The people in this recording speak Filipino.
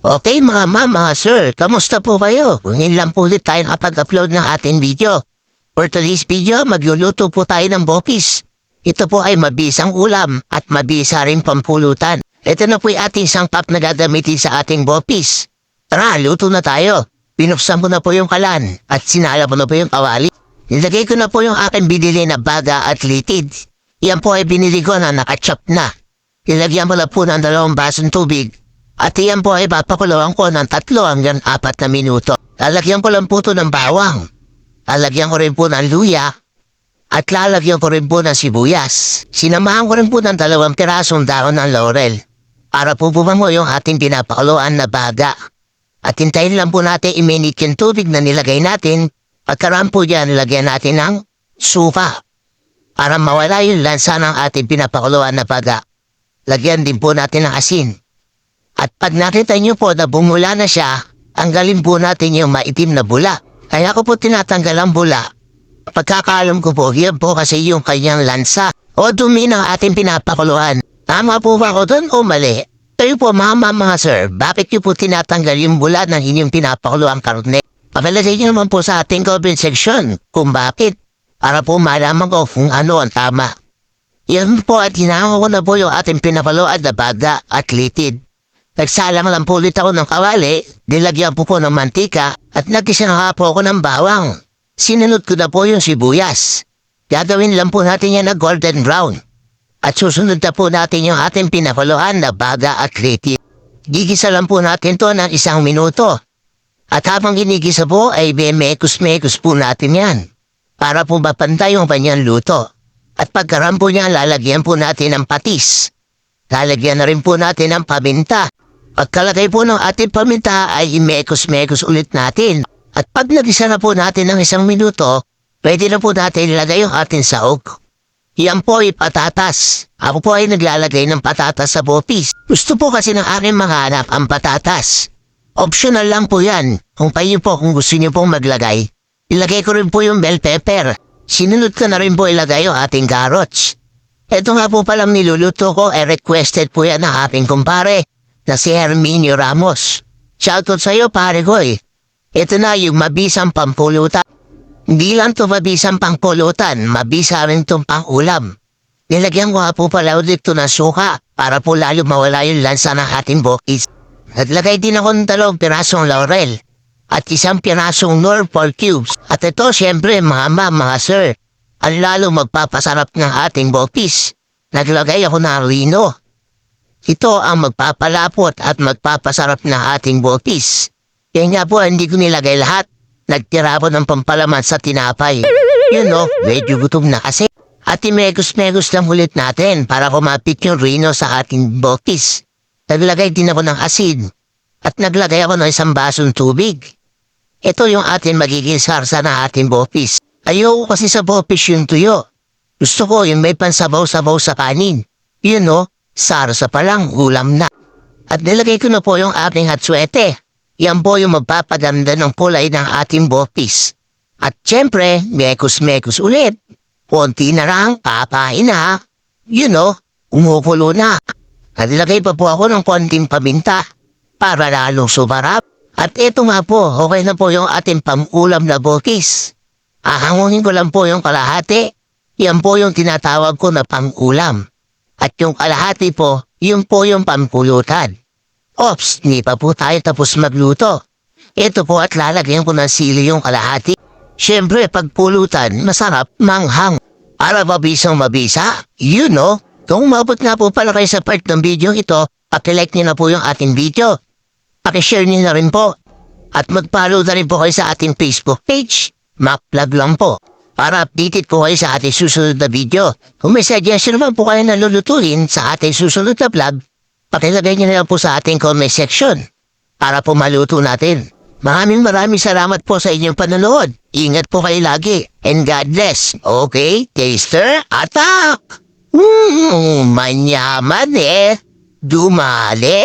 Okay mga ma'am, mga sir, kamusta po kayo? Ngayon lang po ulit tayo nakapag-upload ng ating video. For today's video, magluluto po tayo ng bopis. Ito po ay mabisang ulam at mabisa rin pampulutan. Ito na po yung ating sangkap na gagamitin sa ating bopis. Tara, luto na tayo. Pinuksan ko na po yung kalan at sinala ko na po yung kawali. Nilagay ko na po yung aking binili na baga at litid. Yan po ay binili ko na nakachop na. Ilagyan mo na po ng 2 basong tubig. At iyan po ay papakuluan ko ng 3 hanggang 4 na minuto. Lalagyan ko lang po ito ng bawang. Lalagyan ko rin po ng luya. At lalagyan ko rin po ng sibuyas. Sinamahan ko rin po ng 2 pirasong dahon ng laurel. Para po bumango yung ating pinapakuluan na baga. At hintayin lang po natin iminit yung tubig na nilagay natin. Pagkaraan po dyan, nilagyan natin ng suka. Para mawala yung lansa ng ating pinapakuluan na baga. Lagyan din po natin ng asin. At pag nakita nyo po na bumula na siya, tanggalin po natin yung maitim na bula. Kaya ko po tinatanggal ang bula. Pagkakaalam ko po, yan po kasi yung kanyang lansa o dumi ng ating pinapakuluan. Tama po ba ako doon o mali? Kayo po mga sir, bakit nyo po tinatanggal yung bula ng inyong pinapakuluan karne? Papalagay nyo naman po sa ating comment section kung bakit. Para po malaman ko kung ano ang tama. Yan po at hinango ko na po yung ating pinapakuluan na baga at litid. Nagsalang lang po ulit ako ng kawali, nilagyan po ng mantika at nagkisa po ako ng bawang. Sinunod ko na po yung sibuyas. Gagawin lang po natin yan na golden brown. At susunod na po natin yung ating pinakuluan na baga at litid. Gigisa lang po natin to ng 1 minuto. At habang ginigisa po ay mekos-mekos po natin yan. Para po mapantay yung kanyang luto. At pagkaram po niya lalagyan po natin ng patis. Lalagyan na rin po natin ng paminta. Pagkalagay po ng ating paminta ay imekos-mekos ulit natin. At pag nagisa na po natin ng 1 minuto, pwede na po natin ilagay yung ating saog. Yan po ay patatas. Ako po ay naglalagay ng patatas sa bopis. Gusto po kasi ng aking mga anak ang patatas. Optional lang po yan. Kung kayo po kung gusto niyo pong maglagay. Ilagay ko rin po yung bell pepper. Sinunod ko na rin po ilagay yung ating carrots. Ito nga po palang niluluto ko ay requested po yan ng aking kumpare na si Herminio Ramos. Shoutout sa iyo pare ko eh. Ito na yung mabisang pampulutan. Hindi lang to mabisang pampulutan, mabisa rin itong pangulam. Nilagyan ko nga po pala ulit ito ng suka para po lalo mawala yung lansa ng ating bokis. Naglagay din ako ng 2 pirasong laurel at 1 pirasong nor for cubes. At ito syempre mga sir, ang lalo magpapasarap ng ating bokis. Naglagay ako ng rino. Ito ang magpapalapot at magpapasarap ng ating bopis. Kaya nga po hindi ko nilagay lahat. Nagtira po ng pampalaman sa tinapay. Yun o, medyo gutom na kasi. At imegos-megos lang ulit natin para kumapit yung rino sa ating bopis. Naglagay din ako ng asin. At naglagay ako ng 1 basong tubig. Ito yung ating magiging sarsa na ating bopis. Ayoko kasi sa bopis yung tuyo. Gusto ko yung may pansabaw-sabaw sa kanin. Yun o. Sarsa pa lang, ulam na. At nilagay ko na po yung ating hatsuete. Yan po yung magpapaganda ng kulay ng ating bopis. At syempre, mekos-mekos ulit. Konti na lang, papain na. You know, umukulo na. At nilagay pa po ako ng konting paminta para lalong sumarap. At eto nga po, okay na po yung ating pamulam na bopis. Ahangungin ko lang po yung kalahati. Yan po yung tinatawag ko na pamulam. At yung kalahati po, yun po yung pampulutan. Ops, di pa po tayo tapos magluto. Ito po at lalagyan ko ng sili yung kalahati. Siyempre, pagpulutan, masarap, manghang. Para mabisang mabisa, you know. Kung umabot nga po pala kayo sa part ng video ito, pakilike niyo na po yung ating video. Pakishare niyo na rin po. At mag-follow na rin po kayo sa ating Facebook page. Mac-vlog lang po. Para updated po kayo sa ating susunod na video. Kung may suggestion naman po kayo na lulutuin sa ating susunod na vlog, pakilagay niyo na lang po sa ating comment section para po maluto natin. Maraming salamat po sa inyong panonood. Ingat po kayo lagi. And God bless. Okay, taster, attack! Manyaman eh. Dumali!